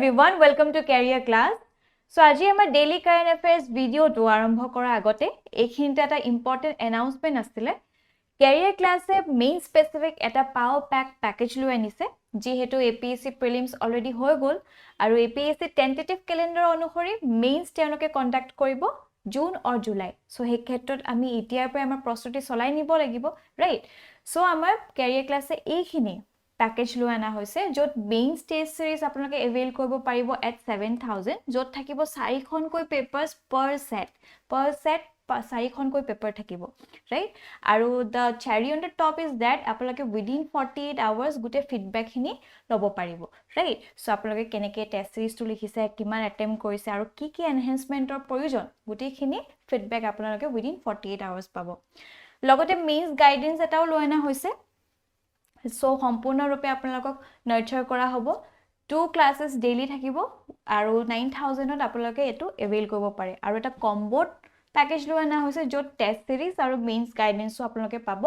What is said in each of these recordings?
everyone, welcome to Career Class. So, আজি আমাৰ daily current affairs video টো আৰম্ভ কৰা আগতে এইখিনিতে এটা important announcement আছিলে Career Class এ main specific এটা power pack package লৈ আনিছে যিহেতু APSC prelims already হৈ গল আৰু APSC tentative calendar অনুসৰি mains তেওঁলোকে conduct কৰিব জুন or জুলাই সো সেই ক্ষেত্ৰত আমি এতিয়াৰ পৰা আমাৰ প্ৰস্তুতি চলাই নিব লাগিব ৰাইট সো আমাৰ Career Class এ এইখিনি package লৈ আনা হৈছে যত main stage series আপোনালোকে avail কৰিব পাৰিব at 7000 যত থাকিব 4 খনকৈ papers per set 4 খনকৈ paper থাকিব right আৰু the cherry on the top is that আপোনালোকে within 48 hours গুটে feedback খিনি লব পাৰিব right so আপোনালোকে কেনেকে test series টো লিখিছে কিমান attempt কৰিছে আৰু কি কি enhancementৰ প্ৰয়োজন গুটে খিনি feedback আপোনালোকে within 48 hours পাব লগতে mains guidance এটাও লৈ আনা হৈছে সো সম্পূৰ্ণ ৰূপে আপোনালোকক নাৰ্চাৰ কৰা হ'ব 2 ক্লাसेस ডেইলি থাকিব আৰু 9000 ত আপোনালোকে এটো এভেইল কৰিব পাৰে আৰু এটা কম্বোত প্যাকেজ লৈ আনা হৈছে যত টেষ্ট সিৰিজ আৰু মেইনছ গাইডেন্সও আপোনালোকে পাব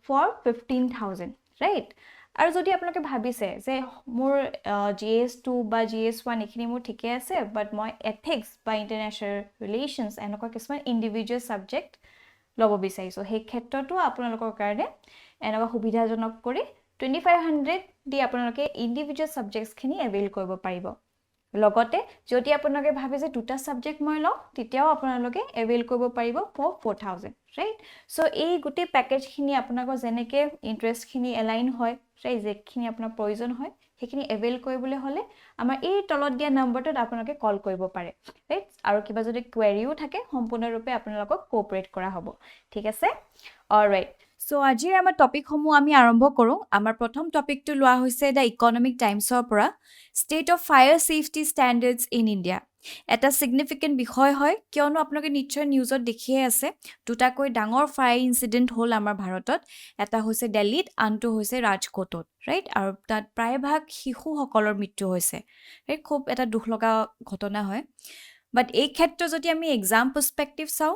for 15000 ৰাইট আৰু যদি আপোনালোকে ভাবিছে যে মোৰ GS2 বা GS1 এখিনি মোৰ ঠিকে আছে বাট মই এথিক্স বা ইন্টাৰনেশ্যনেল ৰিলেশনছ এনেকুৱা কিছুমান ইন্ডিভিজুৱেল সাবজেক্ট লব বিচাৰিছো সেই ক্ষেত্ৰটো আপোনালোকৰ কাৰণে এনেকুৱা সুবিধাজনক কৰি 2500 দি আপোনালোকে ইন্ডিভিজুৱেল সাবজেক্টছ খিনি এভেইল কৰিব পাৰিব লগতে যদি আপোনালোকে ভাবে যে দুটা সাবজেক্ট মই লও তেতিয়াও আপোনালোকে এভেইল কৰিব পাৰিব for 4000 ৰাইট সো এই গুটি প্যাকেজ খিনি আপোনালোকৰ যেনেকে ইন্টাৰেষ্ট খিনি এলাইন হয় ৰাইট যেখিনি আপোনাৰ প্ৰয়োজন হয় সেইখিনি এভেইল কৰিবলৈ হলে আমাৰ এই তলত দিয়া নম্বৰটোত আপোনালোকে কল কৰিব পাৰে ৰাইট আৰু কিবা যদি কোৱেৰিও থাকে সম্পূৰ্ণৰূপে আপোনালোকক কোঅপাৰেট কৰা হ'ব ঠিক আছে অলৰাইট সো আজিৰ আমাৰ টপিক সমূহ আমি আৰম্ভ কৰো আমাৰ প্ৰথম টপিকটো লোৱা হৈছে দা ইকোনমিক টাইমছৰ পৰা state of fire safety standards in India এটা সিগনিফিকেন্ট বিষয় হয় কিয়নো আপোনালোকে নিশ্চয় নিউজত দেখিয়ে আছে দুটাকৈ ডাঙৰ ফায়াৰ ইনসিডেন্ট হ'ল আমাৰ ভাৰতত এটা হৈছে দিল্লীত আনটো হৈছে ৰাজকোটত ৰাইট আৰু তাত প্ৰায়ভাগ শিশুসকলৰ মৃত্যু হৈছে ৰাইট খুব এটা দুখ লগা ঘটনা হয় বাট এই ক্ষেত্ৰত যদি আমি এক্সাম পাৰ্সপেক্টিভ চাও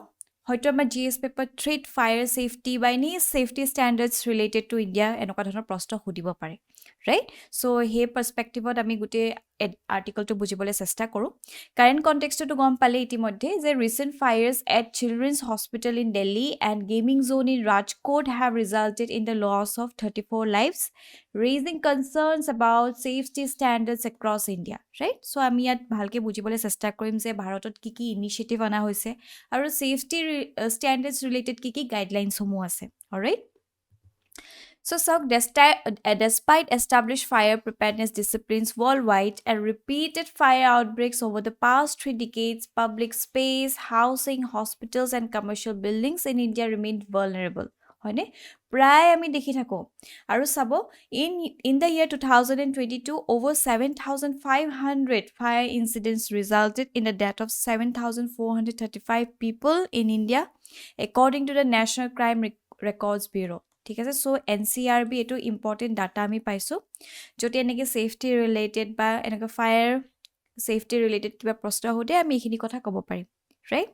হয়তো আমাৰ GS paper trade fire safety বা any safety standards related to India এনেকুৱা ধৰণৰ প্ৰশ্ন সুধিব পাৰে ৰাইট সো হে পাৰ্সপেক্টিভত আমি গুটে আৰ্টিকলটো বুজিবলৈ চেষ্টা কৰো কাৰেন্ট কনটেক্সটটো গম পালে ইতিমধ্যে যে recent fires at children's hospital in Delhi and gaming zone in Rajkot have resulted in the loss of 34 lives raising concerns about safety standards across India right so আমি ইয়াত ভালকে বুজিবলৈ চেষ্টা কৰিম যে ভাৰতত কি কি ইনিশিয়েটিভ আনা হৈছে আৰু সেফটি standards related কি কি গাইডলাইনছ সমূহ আছে alright So, despite established fire preparedness disciplines worldwide and repeated fire outbreaks over the past 3 decades, public space, housing, hospitals, and commercial buildings in India remained vulnerable. হয়নে প্ৰায় আমি দেখি থাকো আৰু চাব in the year 2022 over 7500 fire incidents resulted in the death of 7435 people in India according to the National Crime Records Bureau ঠিক আছে so NCRB এটো ইম্পৰ্টেন্ট ডাটা আমি পাইছো যদি এনেকে সেফটি ৰিলেটেড বা এনেকে ফায়াৰ সেফটি ৰিলেটেড কিবা প্ৰশ্ন হতে আমি এইখিনি কথা ক'ব পাৰিম ৰাইট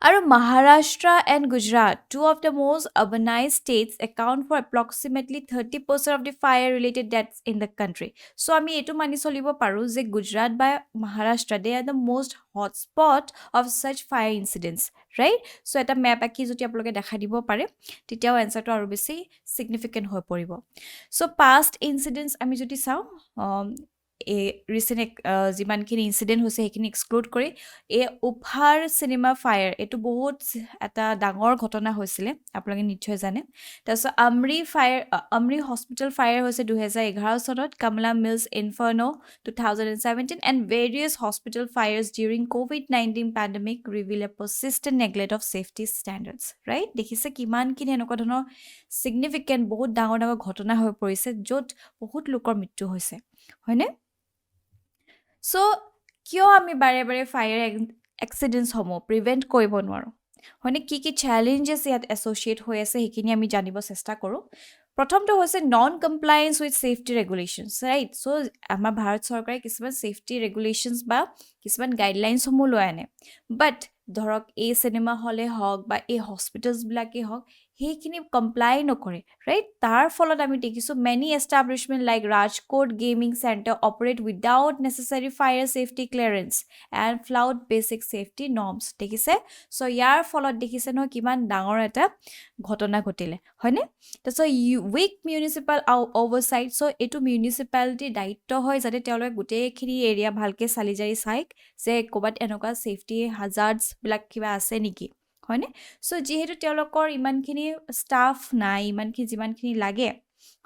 আৰু Maharashtra and Gujarat, two of the most urbanized states, account for approximately 30% of the fire-related deaths in the country. So, আমি এটো মানি চলিব পাৰো যে Gujarat বা Maharashtra, they are the most hotspot of such fire incidents, right? So, এটা map আকি যদি আপোনালোকে দেখা দিব পাৰে, তেতিয়াও এনসাৰটো আৰু বেছি significant হৈ পৰিব. So, past incidents আমি যদি চাও, ৰিসেন্ট যিমানখিনি ইনসিডেন্ট হৈছে সেইখিনি এক্সক্লুড কৰি উফাৰ সিনেমা ফায়াৰ এটো বহুত এটা ডাঙৰ ঘটনা হৈছিলে আপোনালোকে নিশ্চয় জানে তাৰপিছত আমৰি হস্পিটেল ফায়াৰ হৈছে 2011 চনত কমলা mills Inferno 2017 and various hospital fires during COVID-19 pandemic reveal a persistent neglect of safety standards right দেখিছে কিমানখিনি এনেকুৱা ধৰণৰ significant বহুত ডাঙৰ ডাঙৰ ঘটনা হৈ পৰিছে য'ত বহুত লোকৰ মৃত্যু হৈছে হয়নে So, কিয় আমি বাৰে বাৰে ফায়াৰ এক্সিডেন্টছ সমূহ প্ৰিভেন্ট কৰিব নোৱাৰো হয়নে কি কি চ্যালেঞ্জেস ইয়াত এসোসিয়েট হৈ আছে সেইখিনি আমি জানিব চেষ্টা কৰো প্ৰথমটো হৈছে non compliance with safety regulations right so আমাৰ ভাৰত চৰকাৰে কিছুমান সেফটি ৰেগুলেশনস বা কিছুমান গাইডলাইনস সমূহ লৈ আনে বাট ধৰক এই সিনেমা হলে হওক বা এই হস্পিটেলস বিলাকে হওক সেইখিনি কমপ্লাই নকৰে ৰাইট তাৰ ফলত আমি দেখিছোঁ many establishment like Rajkot gaming centre operate without necessary fire safety clearance and Floud basic safety norms দেখিছে চ' ইয়াৰ ফলত দেখিছে নহয় কিমান ডাঙৰ এটা ঘটনা ঘটিলে হয়নে তাৰপিছত উইক মিউনিচিপাল অভাৰচাইট চ' এইটো মিউনিচিপালিটিৰ দায়িত্ব হয় যাতে তেওঁলোকে গোটেইখিনি এৰিয়া ভালকৈ চালি জাৰি চাইক যে ক'ৰবাত এনেকুৱা ছেফটি হাজাৰ্ডছবিলাক কিবা আছে নেকি হয়নে চ' যিহেতু তেওঁলোকৰ ইমানখিনি ষ্টাফ নাই ইমানখিনি যিমানখিনি লাগে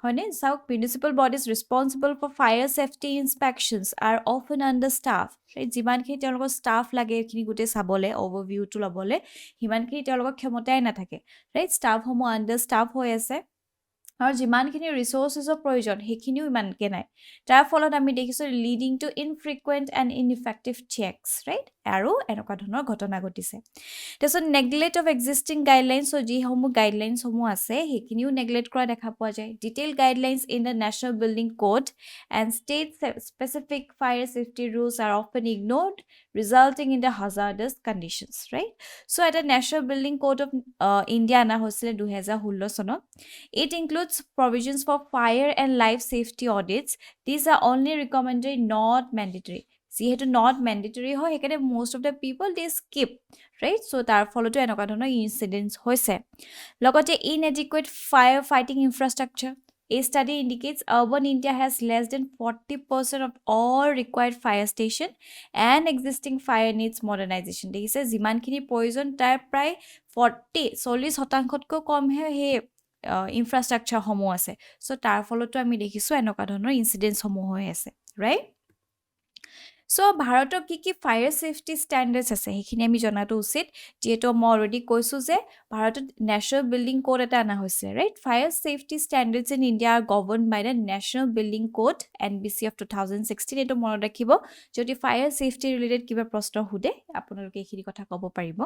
হয়নে চাওক municipal bodies responsible for fire safety inspections are often under staff যিমানখিনি তেওঁলোকৰ ষ্টাফ লাগে এইখিনি গোটেই চাবলৈ অভাৰভিউটো ল'বলৈ সিমানখিনি তেওঁলোকৰ ক্ষমতাই নাথাকে ৰাইট ষ্টাফসমূহ আণ্ডাৰ ষ্টাফ হৈ আছে আৰু যিমানখিনি ৰিচোৰ্চেছৰ প্ৰয়োজন সেইখিনিও ইমানকৈ নাই তাৰ ফলত আমি দেখিছোঁ লিডিং টু ইনফ্ৰিকুৱেণ্ট এণ্ড ইনইফেক্টিভ চেকছ ৰাইট আৰু এনেকুৱা ধৰণৰ ঘটনা ঘটিছে তাৰপিছত নেগলেক্ট অফ এক্সিষ্টিং গাইডলাইনছ যিসমূহ গাইডলাইনছসমূহ আছে সেইখিনিও নেগলেক্ট কৰা দেখা পোৱা যায় detail guidelines in the national building code and state specific fire safety rules are often ignored resulting in the hazardous conditions right so' এটা national building code of India অনা হৈছিলে 2016 চনত It includes provisions for fire and life safety audits. These are only recommended, not mandatory. যিহেতু not mandatory হয় সেইকাৰণে most of the people they skip right so তাৰ ফলতো এনেকুৱা ধৰণৰ ইনচিডেন্টছ হৈছে লগতে inadequate fire fighting infrastructure a study indicates urban India has less than 40% of all required fire station and existing fire needs modernization দেখিছে যিমানখিনি প্ৰয়োজন তাৰ প্ৰায় 40% কমহে সেই ইনফ্ৰাষ্ট্ৰাকচাৰসমূহ আছে চ' তাৰ ফলতো আমি দেখিছোঁ এনেকুৱা ধৰণৰ ইনচিডেণ্টছসমূহ হৈ আছে ৰাইট চ' ভাৰতৰ কি ফায়াৰ ছেফটি ষ্টেণ্ডাৰ্ডছ আছে সেইখিনি আমি জনাটো উচিত যিহেতু মই অলৰেডি কৈছোঁ যে ভাৰতত নেশ্যনেল বিল্ডিং কোড এটা অনা হৈছে right fire safety standards in India are govern by the national building code NBC of 2016 এইটো মনত ৰাখিব যদি ফায়াৰ ছেফটি ৰিলেটেড কিবা প্ৰশ্ন সোধে আপোনালোকে এইখিনি কথা ক'ব পাৰিব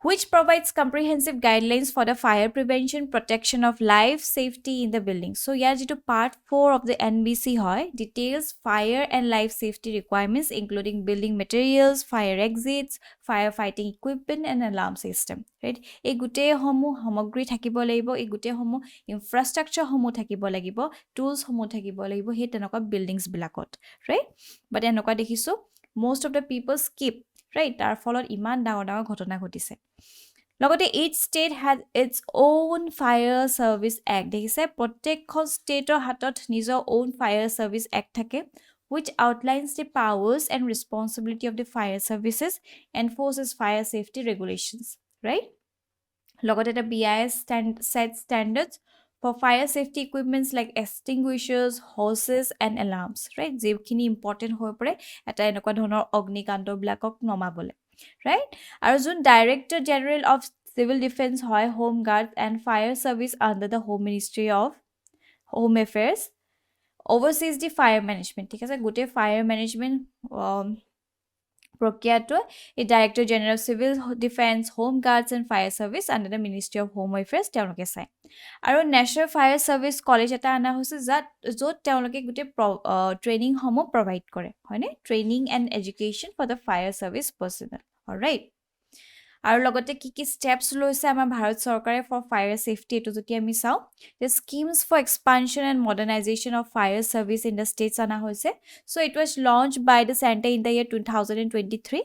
which provides comprehensive guidelines for the fire prevention protection of life safety in the building so here jitu part 4 of the NBC hoy details fire and life safety requirements including building materials fire exits firefighting equipment and alarm system right ei gute homu hamagri thakibo lagibo ei gute homu infrastructure homu thakibo lagibo tools homu thakibo lagibo he tenokwa buildings bilakot right but enokwa dekhisu most of the people skip right তাৰ ফলত ইমান ডাঙৰ ডাঙৰ ঘটনা ঘটিছে লগতে each state has its own fire service act দেখিছে প্ৰত্যেকখন ষ্টেটৰ হাতত নিজৰ own fire service act থাকে which outlines the powers and responsibility of the fire services enforces fire safety regulations right লগতে এটা BIS set standards for fire safety equipments like extinguishers, hoses and alarms, right? যেখিনি important হৈ পৰে এটা এনেকুৱা ধৰণৰ অগ্নিকাণ্ডবিলাকক নমাবলে, right? আৰু যোন Director General of Civil Defense হয় Home Guard and Fire Service under the Home Ministry of Home Affairs oversees the fire management, ঠিক আছে? গোটেই fire management প্ৰক্ৰিয়াটো এই director general civil defence home guards and fire service under the ministry of home affairs তেওঁলোকে চায় আৰু national fire service college এটা অনা হৈছে য'ত তেওঁলোকে গোটেই ট্ৰেইনিংসমূহ প্ৰভাইড কৰে হয়নে training and education for the fire service personnel alright আৰু লগতে কি ষ্টেপছ লৈছে আমাৰ ভাৰত চৰকাৰে ফৰ ফায়াৰ ছেফটি এইটো যদি আমি চাওঁ যে schemes for expansion and modernisation of fire service in the states অনা হৈছে so' it was launch by the centre in the year 2023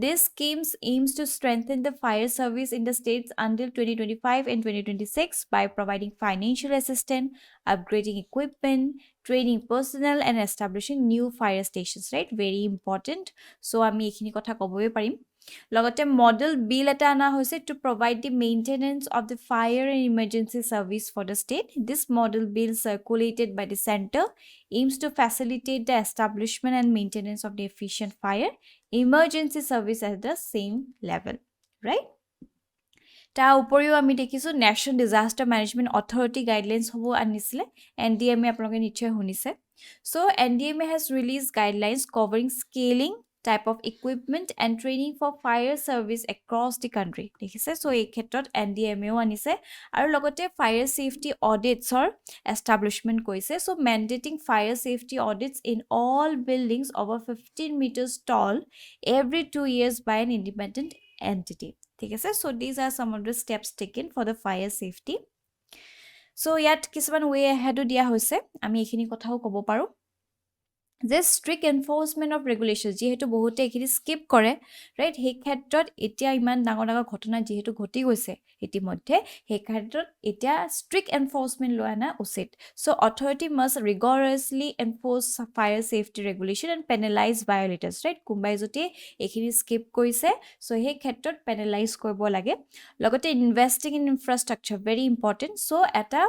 this schemes aims to strengthen the fire service in the states until 2025 and 2026 by providing financial assistance, upgrading equipment, training personnel and establishing new fire stations, right? Very important. So আমি এইখিনি কথা ক'বই পাৰিম লগতে model বিল এটা আনা হৈছে to provide the maintenance of the fire and emergency service for the state this model bill circulated by the centre aims to facilitate the establishment and maintenance of the efficient fire emergency service at the same level right তাৰ উপৰিও আমি দেখিছোঁ national disaster management authority গাইডলাইনছসমূহ আনিছিলে NDMA আপোনালোকে নিশ্চয় শুনিছে চ' NDMA has released guidelines covering scaling type of equipment and training for fire service across the country দেখিছে চ' এই ক্ষেত্ৰত NDMAও আনিছে আৰু লগতে ফায়াৰ ছেফটি অডিটছৰ এষ্টাব্লিছমেণ্ট কৰিছে so' mandating fire safety audits in all buildings over 15 meters tall every 2 years by an independent entity ঠিক আছে so these are some of the steps taken for the fire safety so ইয়াত কিছুমান way ahead দিয়া হৈছে আমি এইখিনি কথাও ক'ব পাৰো যে strict enforcement of regulations যেহেতু বহুতে এখিনি স্কিপ কৰে ৰাইট সেই ক্ষেত্ৰত এতিয়া ইমান ডাঙৰ ডাঙৰ ঘটনা যেহেতু ঘটি গৈছে ইতিমধ্যে সেই ক্ষেত্ৰত এতিয়া strict enforcement লোৱা না উচিত so authority must rigorously enforce fire safety regulation and penalize violators right কোনবাই যদি এখিনি স্কিপ কৰিছে so সেই ক্ষেত্ৰত penalize কৰিব লাগে লগতে investing in infrastructure very important so এটা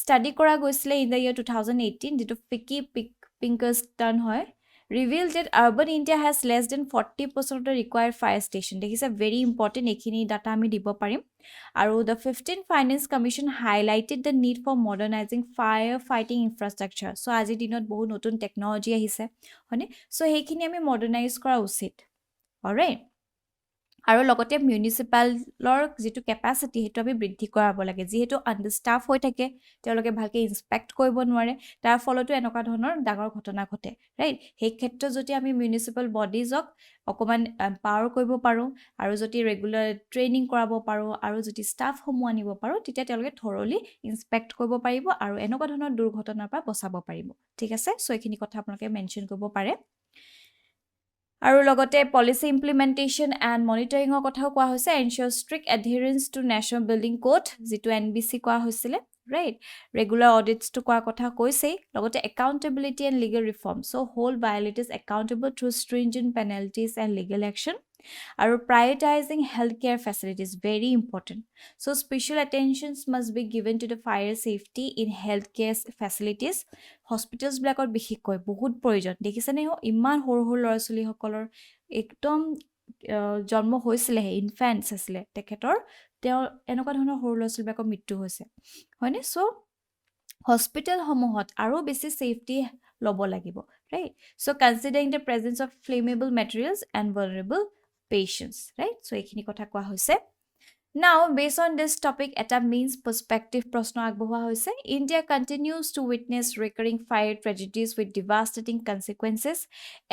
study কৰা গৈছিলে in the year 2018 যেটো Pinkerton hoy revealed that urban India has less than 40% of the required fire station. This is a very important ekhini data ami dibo parim. Aru the 15th Finance Commission highlighted the need for modernizing firefighting infrastructure. So aji dinot bohu notun technology ahise hone so hekhini ami modernize kora usit. All right. আৰু লগতে মিউনিসিপালৰ যেটো capacity হেতু আমি বৃদ্ধি কৰাব লাগে যেহেতু আন্ডাৰষ্টাফ হৈ থাকে তেওঁলোকে ভালকে ইনস্পেক্ট কৰিব নোৱাৰে তাৰ ফলতো এনেকুৱা ধৰণৰ ডাঙৰ ঘটনা ঘটে ৰাইট সেই ক্ষেত্ৰত যদি আমি মিউনিসিপাল বডিজক অকমান এম্পাৱাৰ কৰিব পাৰো আৰু যদি ৰেগুলাৰ ট্ৰেইনিং কৰাব পাৰো আৰু যদি ষ্টাফ সমূহ আনিব পাৰো তেতিয়া তেওঁলোকে থৰলি ইনস্পেক্ট কৰিব পাৰিব আৰু এনেকুৱা ধৰণৰ দুৰ্ঘটনাৰ পৰা বচাব পাৰিব ঠিক আছে সো এইখিনি কথা আপোনালোকে মেনশন কৰিব পাৰে আৰু লগতে policy implementation and monitoring ৰ কথাও কোৱা হৈছে ensure strict adherence to national building code যেটো NBC কোৱা হৈছিল right regular audits to কোৱা কথা কৈছে লগতে accountability and legal reform so hold violators accountable through stringent penalties and legal action আৰু prioritizing healthcare facilities very important so special attentions must be given to the fire safety in healthcare facilities hospitals blackor বিশেষকৈ বহুত প্ৰয়োজন দেখিছানে ইমান হৰ লৰাছলি সকলৰ একদম জন্ম হৈছিল হে ইনফ্যান্টস আছিল তেখেতৰ তেওঁ এনেকুৱা ধৰণৰ হৰ লৰাছলি blackor মৃত্যু হৈছে হয়নে সো hospital সমূহত আৰু বেছি safety লব লাগিব right so considering the presence of flammable materials and vulnerable patients right so ekhini kotha koa hoise now based on this topic at a means perspective prashno agboha hoise India continues to witness recurring fire tragedies with devastating consequences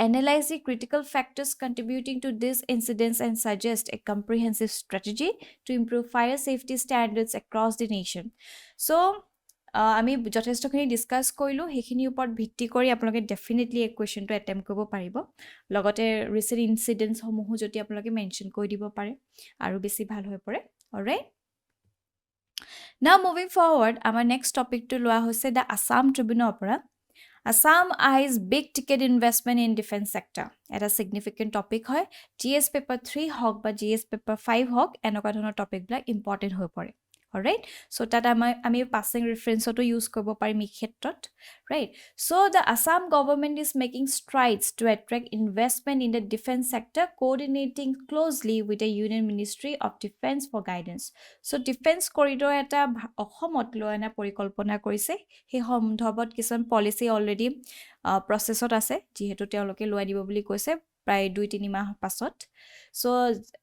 analyze the critical factors contributing to these incidents and suggest a comprehensive strategy to improve fire safety standards across the nation so আমি যথেষ্টখিনি discuss কৰিলো হেখিনি ওপৰত ভিত্তি কৰি আপোনালোকে definitely এক কোৱেশ্চনটো attempt কৰিব পাৰিব লগতে ৰিসেন্ট ইনসিডেন্টস সমূহ যদি আপোনালোকে মেনশন কৰি দিব পাৰে আৰু বেছি ভাল হৈ পৰে alright now moving forward our next topic to লোৱা হৈছে the Assam Tribunal opera Assam eyes big ticket investment in defense sector এটা significant topic হয় GS paper 3 হক বা GS paper 5 হক এনেকুৱা ধৰণৰ টপিক বিলাক ইম্পৰ্টেন্ট হৈ পৰে alright so tata ami passing reference to use korbo parim ei khetrot right so the Assam government is making strides to attract investment in the defense sector coordinating closely with the Union Ministry of Defense for guidance so defense corridor eta অসমত লয়না পৰিকল্পনা কৰিছে হে সম্ধবত কিমান policy already processত আছে যেহেতু তেওঁলোকে লয় দিব বুলি কৈছে প্ৰায় 2-3 মাহ পাছত সো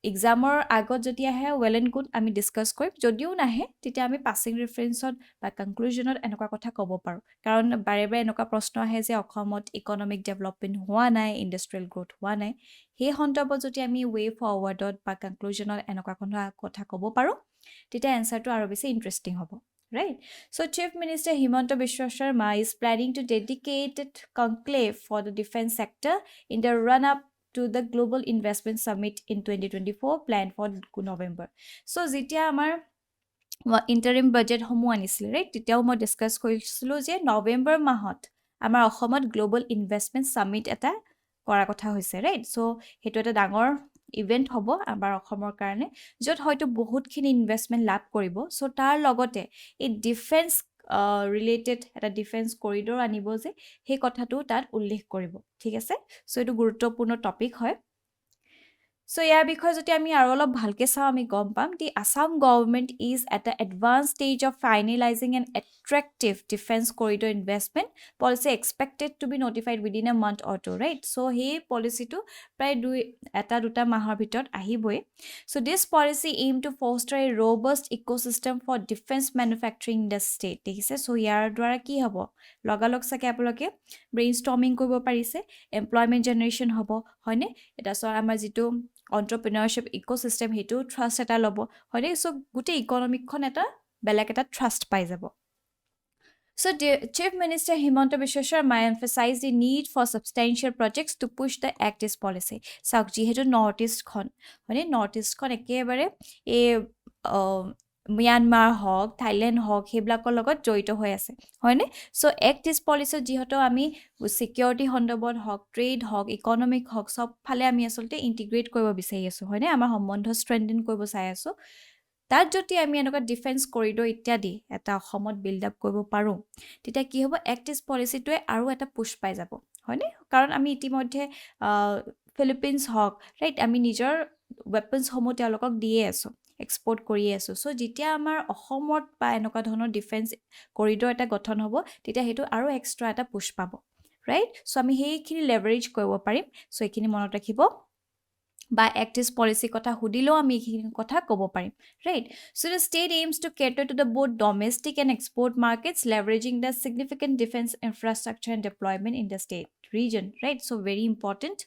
এক্সামৰ আগত যদি আহে ওয়েল এন্ড গুড আমি ডিসকাস কৰিম যদিও নাহে তেতিয়া আমি পাসিং ৰেফাৰেন্সত বা কনক্লুজনত এনেকুৱা কথা ক'ব পাৰো কাৰণ বাৰে বাৰে এনেকুৱা প্ৰশ্ন আহে যে অসমত ইকোনমিক ডেভেলপমেন্ট হোৱা নাই ইন্ডাষ্ট্ৰিয়েল গ্ৰোথ হোৱা নাই হে হন্তবত যদি আমি ওয়ে ফৰৱাৰ্ডত বা কনক্লুজনত এনেকুৱা কথা ক'ব পাৰো তেতিয়া এনসাৰটো আৰু বেছি ইন্টাৰেষ্টিং হ'ব right so Chief Minister Himanta Biswa Sharma is planning to dedicated conclave for the defense sector in the run up to the Global Investment Summit in 2024 planned for November so jitia amar interim budget homu anisile right titiao mo discuss koisilo je November mahot amar Ohomot Global Investment Summit eta kora kotha hoise right so hetu eta dangor event হ'ব আমাৰ অসমৰ কাৰণে যত হয়তো বহুতখিনি investment লাভ কৰিব so তাৰ লগতে এই ডিফেন্স ৰিলেটেড এটা ডিফেন্স কৰিডৰ আনিব যে সেই কথাটো তাত উল্লেখ কৰিব ঠিক আছে সো এটো গুৰুত্বপূৰ্ণ টপিক হয় So ইয়াৰ বিষয়ে যদি আমি আৰু অলপ ভালকে চাও আমি গম পাম the Assam government is at the advanced stage of finalizing an attractive defense corridor investment policy expected to be notified within a month or two right so he policy to প্ৰায় এটা দুটা মাহৰ ভিতৰত আহিবই so this policy aim to foster a robust ecosystem for defense manufacturing in the state দেখিছে so ইয়াৰ দ্বাৰা কি হ'ব লগালগ সাকে আপোনালোকে ব্ৰেইনষ্টৰ্মিং কৰিব পাৰিছে এমপ্লয়মেন্ট জেনাৰেশন হ'ব হয়নে এটা সৰ আমাৰ যেটো entrepreneurship ecosystem হেতু trust এটা ল'ব হয়নে সো গোটেই ইকনমিকখন এটা বেলেগ এটা trust পাই যাব So, Chief Minister Himanta Biswa Sharma emphasized the need for substantial projects to push the Act East policy. Sauk jihetu North East khon, hone North East khon ekebare e Myanmar hok, Thailand hok, heblakor logot joito hoi ase. Hoine? So, Act East policy jihetu ami security hondobot hok, trade hok, economic hok, sob phale ami asolte integrate koibo bisari aso. Hoine? Amar hombondho strengthen koibo sai aso. তাত যদি আমি এনেকুৱা defence corridor ইত্যাদি এটা অসমত build up কৰিব পাৰোঁ তেতিয়া কি হ'ব এক্ট ইষ্ট পলিচিটোৱে আৰু এটা পুশ পাই যাব হয়নে কাৰণ আমি ইতিমধ্যে ফিলিপিনছ হওক ৰাইট আমি নিজৰ ৱেপনছ সমূহ তেওঁলোকক দিয়ে আছোঁ এক্সপৰ্ট কৰি আছোঁ চ' যেতিয়া আমাৰ অসমত বা এনেকুৱা ধৰণৰ ডিফেন্স কৰিডৰ এটা গঠন হ'ব তেতিয়া সেইটো আৰু এক্সট্ৰা এটা পুশ পাব ৰাইট চ' আমি সেইখিনি লেভাৰেজ কৰিব পাৰিম চ' এইখিনি মনত ৰাখিব বা Act East policy কথা হুদিলেও আমি এইখিনি কথা ক'ব পাৰিম right so the state aims to cater to the both domestic and export markets leveraging the significant defense infrastructure and deployment in the state region right so very important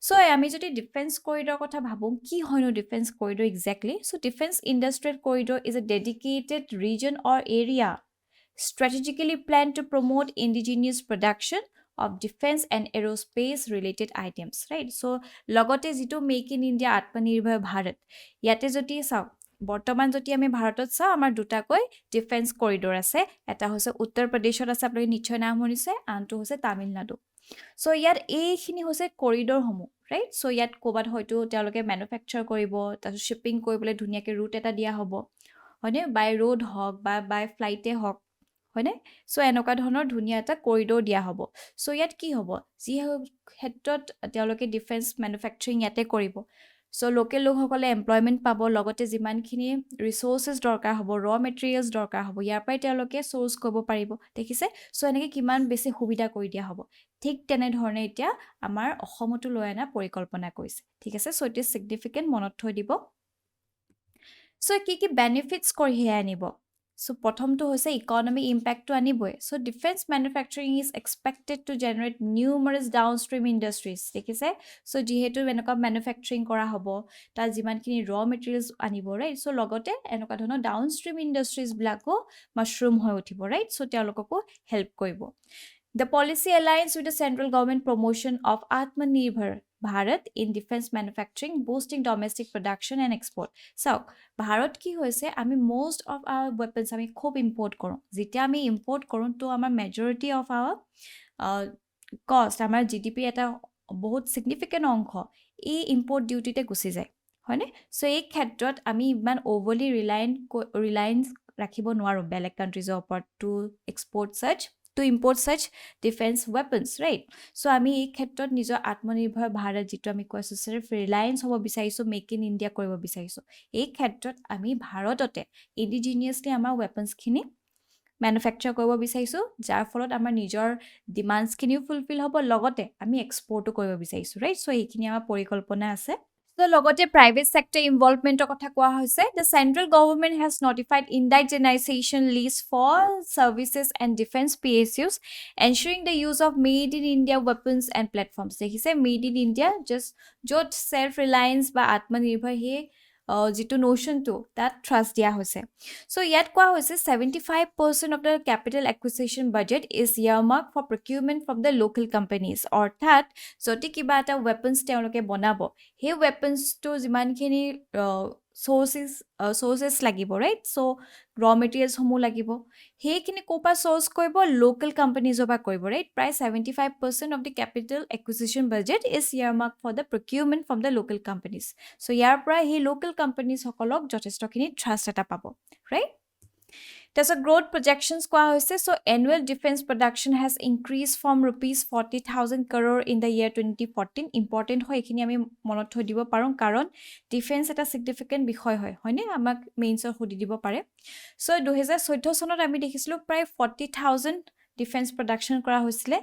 so আমি যদি defence corridor কথা ভাবো কি হয়নো defence corridor exactly so defense industrial corridor is a dedicated region or area strategically planned to promote indigenous production of defense and aerospace related items right so logote jitu make in india atmanirbhar bharat yate joti saw বৰ্তমান যদি আমি ভাৰতত চাও আমাৰ দুটা কই defence corridor আছে এটা হৈছে উত্তৰ প্ৰদেশত আছে আপোনালোকে নিশ্চয় নাম শুনিছে আনটো হৈছে তামিলনাডু সো ইয়াত এইখিনি হৈছে কৰিডৰ সমূহ ৰাইট সো ইয়াত কোবাত হয়তো তেওঁলোকে ম্যানুফ্যাকচাৰ কৰিব তাৰ শিপিং কৰিবলৈ ধুনিয়াকে ৰুট এটা দিয়া হ'ব হয়নে বাই ৰোড হক বা বাই ফ্লাইটে হক হয়নে সো এনেকুৱা ধৰণৰ ধুনিয়া এটা কৰিডৰ দিয়া হ'ব সো ইয়াত কি হ'ব যি ক্ষেত্ৰত তেওঁলোকে ডিফেন্স ম্যানুফ্যাকচাৰিং ইয়াতে কৰিব সো লোকেল লোকসকলে এমপ্লয়মেন্ট পাব লগতে যিমানখিনি ৰিসোৰ্সেস দৰকাৰ হ'ব ৰ মেটেৰিয়েলছ দৰকাৰ হ'ব ইয়াৰ পৰাই তেওঁলোকে সোৰ্স কৰিব পাৰিব দেখিছে সো এনেকে কিমান বেছি সুবিধা কৰি দিয়া হ'ব ঠিক তেনে ধৰণে এতিয়া আমাৰ অসমতো লৈ আনা পৰিকল্পনা কৰিছে ঠিক আছে সো ইট ইজ সিগনিফিকেন্ট মনত থৈ দিব সো কি বেনিফিটস কৰি হে আনিব So, প্ৰথমটো হৈছে economy impact to আনিবই So, defense manufacturing is expected to generate numerous downstream industries দেখিছে So, যিহেতু এনেকুৱা manufacturing কৰা হ'ব তাৰ যিমানখিনি raw materials আনিব right So, লগতে এনেকুৱা ধৰণৰ downstream industries বিলাকো mushroom হৈ উঠিব right So, তেওঁলোককো help কৰিব The policy aligns with the central government promotion of Atmanirbhar Bharat in defense manufacturing, boosting domestic production and export. So, Bharat ki hoise, ami most of our weapons ami khub import koron. Jitya ami import koron to amar majority of our cost, amar GDP eta bahut significant onkho, e import duty te gusi jay. Hoine? So, ei khetrot ami iman overly reliance rakhibo nwaro belek countries opor to export such to import such defense weapons right so ami ei khetrot nijor atmanirbhar bharat jitu ami koisu self reliance hobo bisaiso make in india koribo bisaiso ei khetrot ami bharatote indigenously amar weapons khini manufacture koribo bisaiso jar folot amar nijor demands khini fulfill hobo logote ami export koribo bisaiso right so ei khini amar porikalpona ase So, logote private sector involvement kotha koa hoise the central government has notified indigenization list for services and defense PSUs ensuring the use of made in India weapons and platforms dekhise made in India just jot self reliance ba atmanirbhar he jitu notion to that trust dia hoise so yat koa hoise 75% of the capital acquisition budget is earmarked for procurement from the local companies orthat joti kiba ta weapons teoloke bonabo he weapons to jiman khini sources lagibo right so raw materials homu lagibo he khini kopa source koibo local companies oba koibo right price 75% of the capital acquisition budget is earmarked for the procurement from the local companies so yar pra he local companies hokolok jotesto khini trust eta pabo right There's a growth projections koa hoise so annual defense production has increased from rupees 40,000 crore in the year 2014 important hoy ekhini ami monot thoi dibo paron karon defense eta significant bishoy hoyne amak mains hodi dibo pare so 2014 sonot ami dekhislu pray 40,000 defense production kora hoisile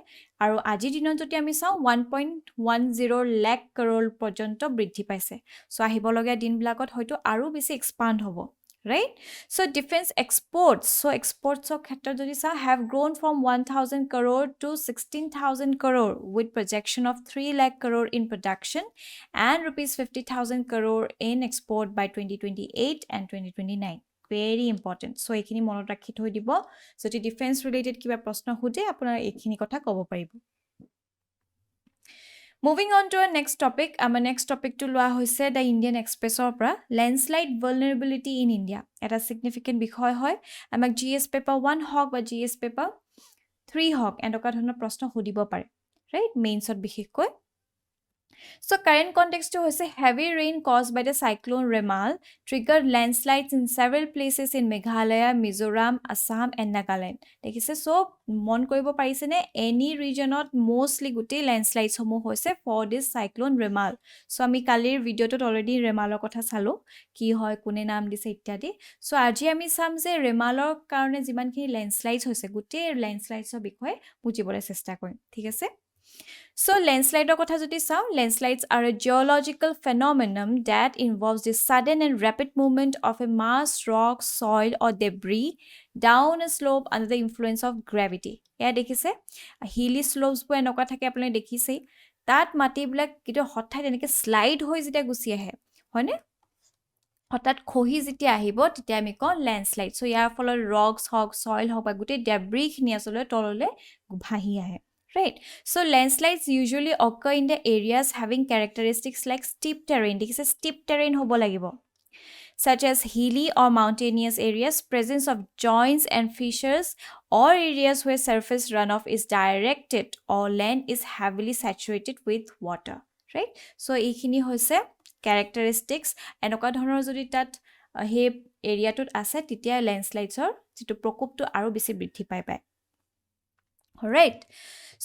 aru aji dinot joti ami saw 1.10 lakh crore porjonto bridhi paise so ahibo logia din blakot hoyto aru besi expand hobo right? So defense exports, so exports of khetra jodi sa have grown from 1000 crore to 16000 crore with projection of 3 lakh crore in production and rupees 50000 crore in export by 2028 and 2029. Very important. So ekhini monot rakhi thoi dibo, jodi defense related kiba proshno huje apunar ekhini kotha kobo paribo. Moving on to our next topic, our next topic to loa hoise the Indian Express opera landslide vulnerability in India. Eta significant bikhoy hoy amak GS paper 1 hawk ba GS paper 3 hawk endoka dhona proshno hudibo pare, right? Mains ot bikhekoi. So current context is heavy rain caused by the cyclone Remal triggered landslides in several places in Meghalaya, Mizoram, Assam and Nagaland. Dekise so mon koribo parise ne any region ot mostly guti landslides homo hoise for this cyclone Remal. So ami kalir video tot already Remalor kotha salo ki hoy kune naam dise ityadi. So aji ami sam je Remalor karone jiman khini landslides hoise guti landslides or bikhoy bujibole chesta korim. Thik ase? So landslide kotha jodi sao, landslides are a geological phenomenon that involves the sudden and rapid movement of a mass, rock, soil or debris down a slope under the influence of gravity. Ya dekhise hilly slopes bo enoka thake apune dekhise tat mati blak kito hothai enike slide hoi jita gusi ahe hoine হঠাৎ খহি যেতিয়া আহিব তেতিয়া আমি কওঁ landslide so ইয়াৰ ফলত ৰক্স হক soil হক বা গুটে ডেব্ৰি খিনি আসলে তললে ভাহি আহে right so landslides usually occur in the areas having characteristics like steep terrain this is steep terrain hobo lagibo such as hilly or mountainous areas presence of joints and fissures or areas where surface runoff is directed or land is heavily saturated with water right so ekhini hoise characteristics enoka dhonor jodi tat he area tut ase titia landslides or jitu prokop to aro besi bridhi pai pai alright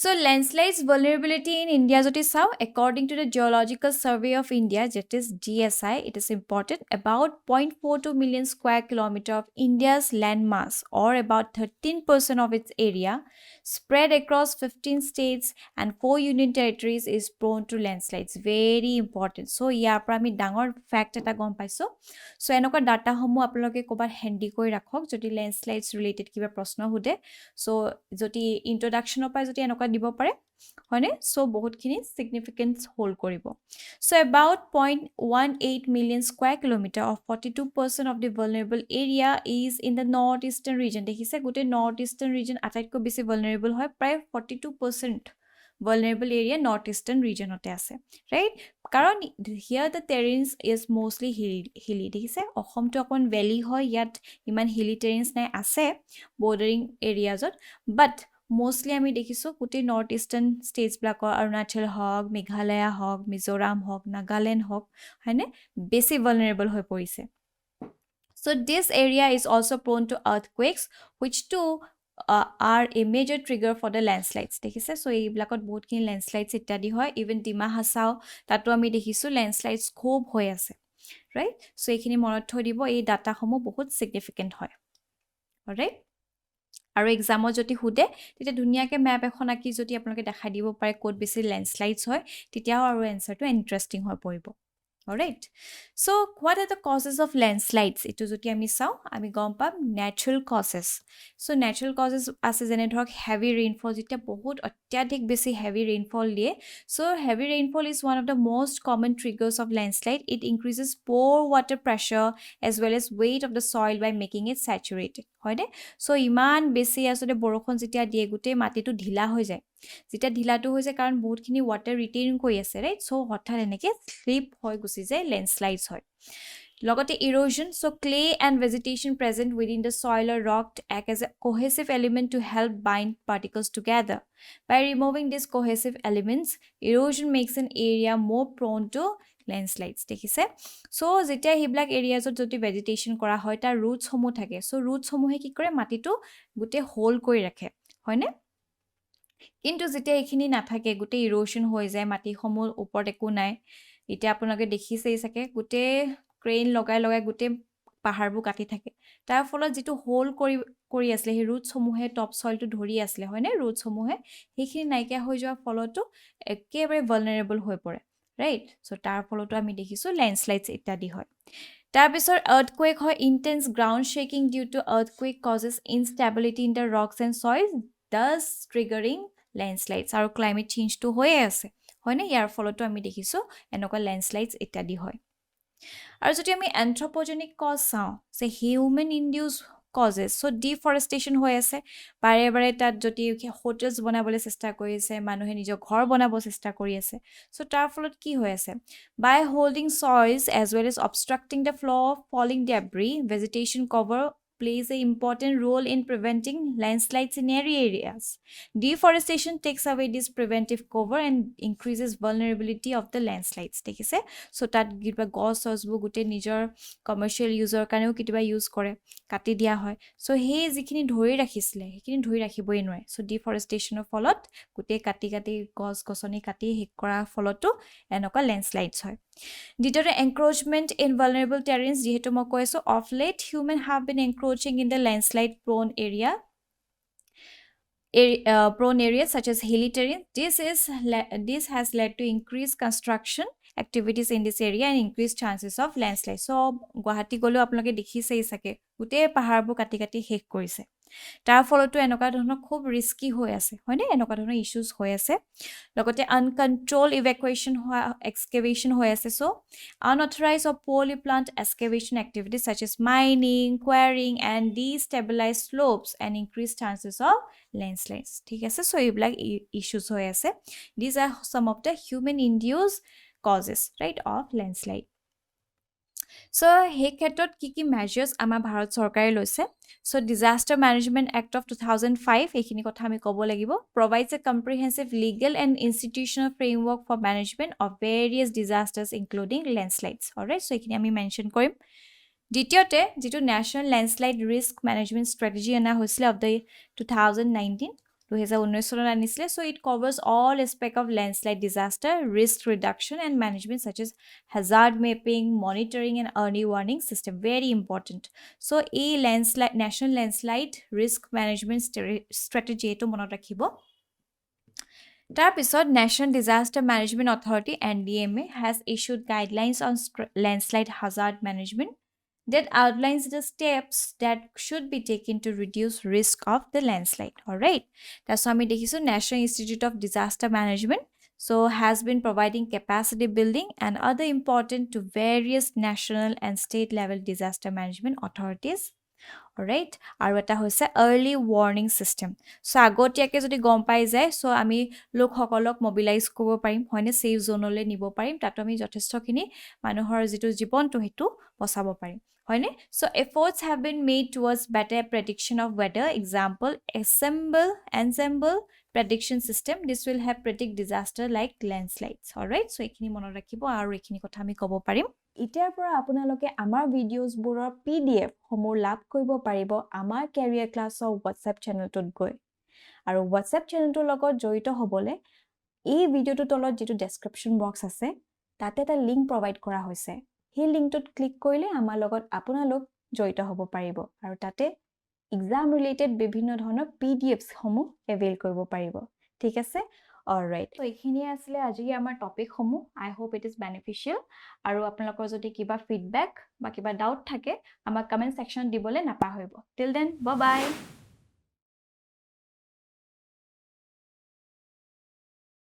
so landslides vulnerability in India jodi sao according to the Geological Survey of India that is GSI it is important about 0.42 million square kilometer of India's landmass or about 13% of its area spread across 15 states and 4 union territories is prone to landslides very important so yar pra ami dangor fact eta gom paiso so enoka data homo aploke kobar handy koi rakhok jodi landslides related kiba proshno hude so jodi introduction opai jodi enoka dibo pare hoine so bahut khini significance hold koribo so about 0.18 million square kilometer of 42% of the vulnerable area is in the northeastern region dekhise gote northeastern region ataitko besi vulnerable hoy pray 42% vulnerable area northeastern region ote ase right karon here the terrains is mostly hilly dekhise ohom to akon valley hoy yat iman hilly terrains nai ase bordering areas but mostly আমি দেখিছো কুটি north eastern states block Arunachal হক মেঘালয় হক মিজোৰাম হক নাগাল্যান্ড হক হয়নে বেছি vulnerable হৈ পৰিছে so this area is also prone to earthquakes which too are a major trigger for the landslides দেখিছে so এই ব্লকত বহুত কিন landslides ইত্যাদি হয় even ডিমা হাসাও তাতো আমি দেখিছো landslides খুব হৈ আছে right so এইখিনি মনত থৈ দিব এই ডাটা সমূহ বহুত significant হয় alright আৰু এক্সামত যদি হুদে তেতিয়া ধুনিয়াকে ম্যাপ এখন আকি যদি আপোনালোকে দেখাই দিব পাৰে কোড বেছি ল্যান্ডস্লাইডস হয় তেতিয়াও আৰু এনসাৰটো ইন্টাৰেস্টিং হৈ পৰিব alright so what are the causes of landslides etu joti ami sao ami gom pam natural causes so natural causes ase jene dhok heavy rainfall jetia bahut atyadik besi heavy rainfall die so heavy rainfall is one of the most common triggers of landslide it increases pore water pressure as well as weight of the soil by making it saturated hoide so iman besi asode borokhon jetia die gute mati tu dhila hoy jay যেটা ঢিলাটো হৈছে কাৰণ বহুতখিনি water retain কৰি আছে right so হঠাৎ এনেকে slip হৈ গুছি যায় ল্যান্ডস্লাইডস হয় লগতে erosion so clay and vegetation present within the soil or rock act as a cohesive element to help bind particles together by removing these cohesive elements erosion makes an area more prone to landslides দেখিছে so যেতিয়া হিবলাক এৰিয়াজত যদি vegetation কৰা হয় তাৰ ৰুটস সমূহ থাকে so ৰুটস সমূহে কি কৰে মাটিটো গুটে হোল কৰি ৰাখে হয়নে কিন্তু যেতিয়া এখিনি নাথাকে গুটে ইৰোশন হৈ যায় মাটি সমূহ ওপৰত একো নাই এটা আপোনালোকে দেখিছেই সাকে গুটে ক্ৰেন লগাই লগাই গুটে পাহাৰবু কাটি থাকে তাৰ ফলত যেটো হোল কৰি আসলে হে ৰুটস সমূহে টপ সইলটো ধৰি আসলে হয়নে ৰুটস সমূহে হেখিনি নাইকিয়া হৈ যোৱা ফলতো একেবাৰে ভালনাৰেবল হৈ পৰে ৰাইট সো তাৰ ফলতো আমি দেখিছো ল্যান্ডস্লাইডস ইত্যাদি হয় তাৰ পিছত earthquake হয় intense ground shaking due to earthquake causes instability in the rocks and soils thus triggering landslides আৰু climate change টো হৈয়ে আছে হয়নে ইয়াৰ ফলতো আমি দেখিছো এনেকুৱা landslides ইত্যাদি হয় আৰু যদি আমি anthropogenic cause চাওঁ সে human induced causes so deforestation হৈ আছে বাৰে বাৰে তাত যদি হোটেলছ বনাবলৈ চেষ্টা কৰি আছে মানুহে নিজৰ ঘৰ বনাব চেষ্টা কৰি আছে so তাৰ ফলত কি হৈ আছে by holding soils as well as obstructing the flow of falling debris vegetation cover plays an important role in preventing landslides in areas. Deforestation takes away this preventive cover and increases vulnerability of the landslides. ঠিক আছে so তাত কিবা গছ চছবোৰ গোটেই নিজৰ কমাৰ্শিয়েল ইউজৰ কাৰণেও কিবা use কৰে কাটি দিয়া হয় so সেই যিখিনি ধৰি ৰাখিছিলে সেইখিনি ধৰি ৰাখিবই নোৱাৰে so ডিফৰেষ্টেশ্যনৰ ফলত গোটেই কাটি গছ গছনি কাটি শেষ কৰাৰ ফলতো এনেকুৱা লেণ্ডশ্লাইডছ হয় দ্বিতীয়তে encroachment in vulnerable terrains যিহেতু মই কৈছো of late human have been encroaching in the landslide prone areas such as hilly terrain this has led to increased construction activities in this area and increased chances of landslide so Guwahati গলো আপোনালোকে দেখিছেই সাকে গোটেই পাহাৰবোৰ কাটি শেষ কৰিছে তাৰ ফলতো এনেকুৱা ধৰণৰ খুব ৰিস্কি হৈ আছে হয়নে এনেকুৱা ধৰণৰ ইস্যুজ হৈ আছে লগতে uncontrolled evacuation excavation হৈ আছে so unauthorized or poorly planned excavation activities such as mining quarrying and destabilized slopes and increased chances of landslides ঠিক আছে so এইবিলাক ইস্যুজ হৈ আছে these are some of the human induced causes right of landslide so he ক্ষেত্ৰত কি measures আমাৰ ভাৰত চৰকাৰে লৈছে so disaster management act of 2005 এইখিনি কথা আমি ক'ব লাগিব provides a comprehensive legal and institutional framework for management of various disasters including landslides alright so এইখিনি আমি মেনশন কৰিম দ্বিতীয়তে যেটো ন্যাশনাল ল্যান্ডস্লাইড ৰিস্ক ম্যানেজমেন্ট স্ট্ৰ্যাটেজি আনা হৈছিল of the 2019 2019 আনিছিলে so it covers all aspect of landslide disaster risk reduction and management such as hazard mapping monitoring and early warning system very important so a landslide national landslide risk management strategy eto monot rakhibo tar pisod national disaster management authority NDMA has issued guidelines on landslide hazard management that outlines the steps that should be taken to reduce risk of the landslide all right that's why we dekhisu National Institute of Disaster Management so has been providing capacity building and other important to various national and state level disaster management authorities alright আৰু এটা হৈছে early warning system so আগতীয়াকে যদি গম পাই যায় so আমি লোকসকলক মোবিলাইজ কৰিব পাৰিম হয়নে সেফ জোনলৈ নিব পাৰিম তাতো আমি যথেষ্টখিনি মানুহৰ যেটো জীৱনটো হেতু বচাব পাৰিম হয়নে so efforts have been made towards better prediction of weather example ensemble prediction system this will help predict disaster like landslides alright so এইখিনি মনত ৰাখিব আৰু এইখিনি কথা আমি ক'ব পাৰিম ইতিয়াৰ পৰা আপোনালোকে আমাৰ ভিডিঅ'জ বোৰৰ PDF সমূহ লাভ কৰিব পাৰিব আমাৰ কেৰিয়াৰ ক্লাছৰ WhatsApp চেনেলটোত গৈ আৰু WhatsApp চেনেলটোৰ লগত জড়িত হ'বলৈ এই ভিডিঅ'টোৰ তলত যেটো ডেসক্ৰিপচন বক্স আছে তাতে এটা লিংক প্ৰভাইড কৰা হৈছে সেই লিংকটোত ক্লিক কৰিলে আমাৰ লগত আপোনালোক জড়িত হ'ব পাৰিব আৰু তাতে এক্সাম ৰিলেটেড বিভিন্ন ধৰণৰ PDFs সমূহ এভেইল কৰিব পাৰিব ঠিক আছে alright so এইখিনি আসলে আজি আমাৰ টপিক সমূহ I hope it is beneficial আৰু আপোনালোকৰ যদি কিবা ফিডব্যাক বা কিবা ডাউট থাকে আমাক কমেন্ট সেকশন দিবলে নাপাহৰিব till then bye bye